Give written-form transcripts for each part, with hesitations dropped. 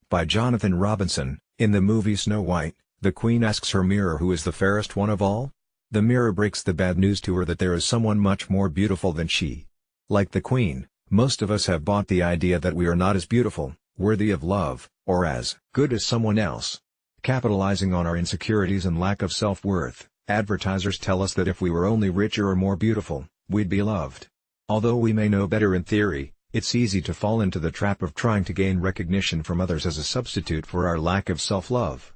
By Jonathan Robinson. In the movie Snow White, the queen asks her mirror who is the fairest one of all. The mirror breaks the bad news to her that there is someone much more beautiful than she. Like the queen, most of us have bought the idea that we are not as beautiful, worthy of love, or as good as someone else. Capitalizing on our insecurities and lack of self-worth, advertisers tell us that if we were only richer or more beautiful, we'd be loved. Although we may know better in theory, it's easy to fall into the trap of trying to gain recognition from others as a substitute for our lack of self-love.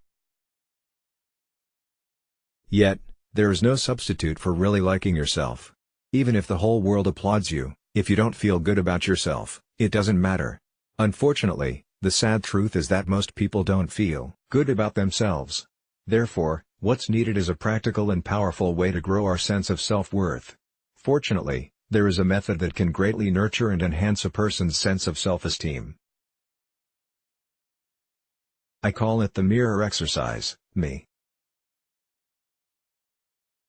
Yet, there is no substitute for really liking yourself. Even if the whole world applauds you, if you don't feel good about yourself, it doesn't matter. Unfortunately, the sad truth is that most people don't feel good about themselves. Therefore, what's needed is a practical and powerful way to grow our sense of self-worth. Fortunately, there is a method that can greatly nurture and enhance a person's sense of self-esteem. I call it the mirror exercise, me.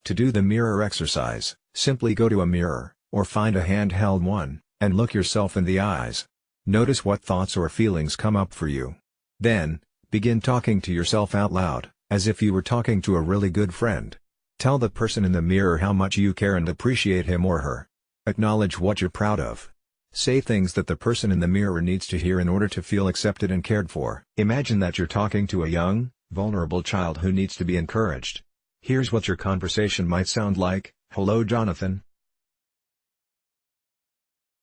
To do the mirror exercise, simply go to a mirror, or find a handheld one, and look yourself in the eyes. Notice what thoughts or feelings come up for you. Then, begin talking to yourself out loud, as if you were talking to a really good friend. Tell the person in the mirror how much you care and appreciate him or her. Acknowledge what you're proud of. Say things that the person in the mirror needs to hear in order to feel accepted and cared for. Imagine that you're talking to a young, vulnerable child who needs to be encouraged. Here's what your conversation might sound like. Hello, Jonathan.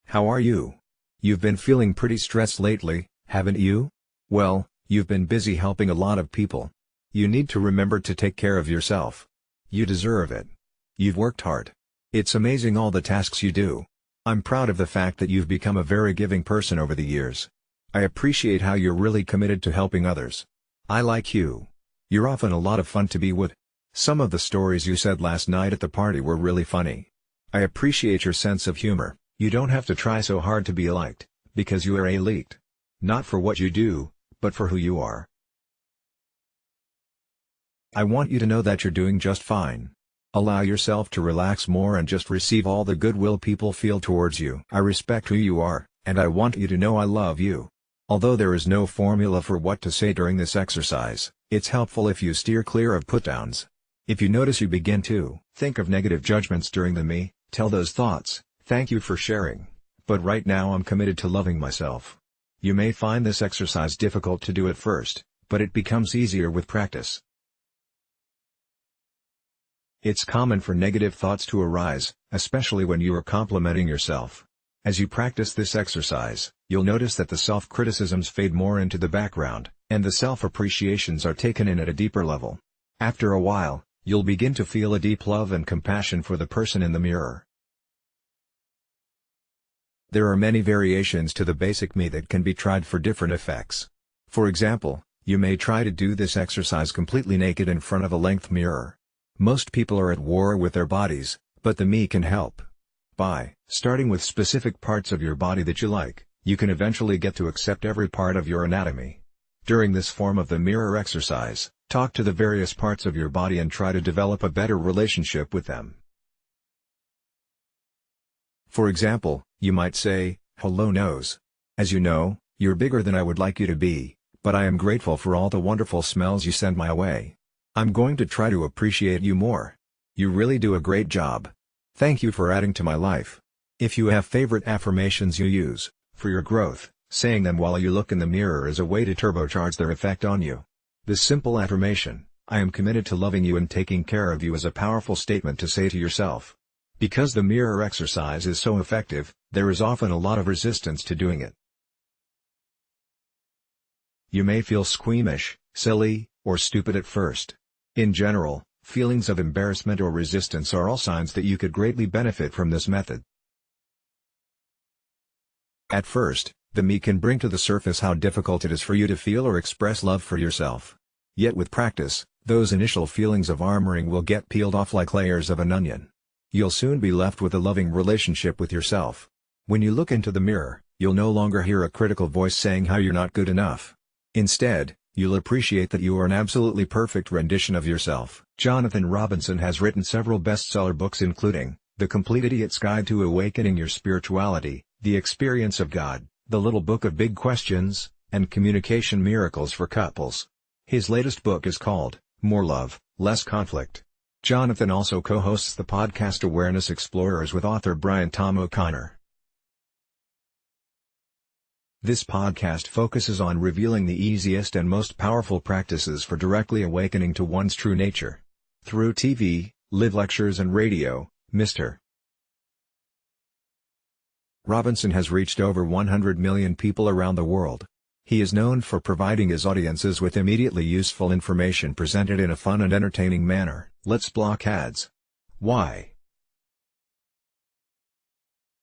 How are you? You've been feeling pretty stressed lately, haven't you? Well, you've been busy helping a lot of people. You need to remember to take care of yourself. You deserve it. You've worked hard. It's amazing all the tasks you do. I'm proud of the fact that you've become a very giving person over the years. I appreciate how you're really committed to helping others. I like you. You're often a lot of fun to be with. Some of the stories you said last night at the party were really funny. I appreciate your sense of humor. You don't have to try so hard to be liked, because you are elite. Not for what you do, but for who you are. I want you to know that you're doing just fine. Allow yourself to relax more and just receive all the goodwill people feel towards you. I respect who you are, and I want you to know I love you. Although there is no formula for what to say during this exercise, it's helpful if you steer clear of put-downs. If you notice you begin to think of negative judgments during the me, tell those thoughts, thank you for sharing, but right now I'm committed to loving myself. You may find this exercise difficult to do at first, but it becomes easier with practice. It's common for negative thoughts to arise, especially when you are complimenting yourself. As you practice this exercise, you'll notice that the self-criticisms fade more into the background, and the self-appreciations are taken in at a deeper level. After a while, you'll begin to feel a deep love and compassion for the person in the mirror. There are many variations to the basic me that can be tried for different effects. For example, you may try to do this exercise completely naked in front of a length mirror. Most people are at war with their bodies, but the me can help. By starting with specific parts of your body that you like, you can eventually get to accept every part of your anatomy. During this form of the mirror exercise, talk to the various parts of your body and try to develop a better relationship with them. For example, you might say, "Hello nose. As you know, you're bigger than I would like you to be, but I am grateful for all the wonderful smells you send my way. I'm going to try to appreciate you more. You really do a great job. Thank you for adding to my life." If you have favorite affirmations you use for your growth, saying them while you look in the mirror is a way to turbocharge their effect on you. This simple affirmation, "I am committed to loving you and taking care of you," is a powerful statement to say to yourself. Because the mirror exercise is so effective, there is often a lot of resistance to doing it. You may feel squeamish, silly, or stupid at first. In general, feelings of embarrassment or resistance are all signs that you could greatly benefit from this method. At first, the me can bring to the surface how difficult it is for you to feel or express love for yourself. Yet with practice, those initial feelings of armoring will get peeled off like layers of an onion. You'll soon be left with a loving relationship with yourself. When you look into the mirror, you'll no longer hear a critical voice saying how you're not good enough. Instead, you'll appreciate that you are an absolutely perfect rendition of yourself. Jonathan Robinson has written several bestseller books including The Complete Idiot's Guide to Awakening Your Spirituality, The Experience of God, The Little Book of Big Questions, and communication miracles for couples. His latest book is called More Love, Less Conflict. Jonathan also co-hosts the podcast Awareness Explorers with author Brian Tom O'Connor. This podcast focuses on revealing the easiest and most powerful practices for directly awakening to one's true nature. Through TV, live lectures and radio, Mr. Robinson has reached over 100 million people around the world. He is known for providing his audiences with immediately useful information presented in a fun and entertaining manner. Let's block ads. Why?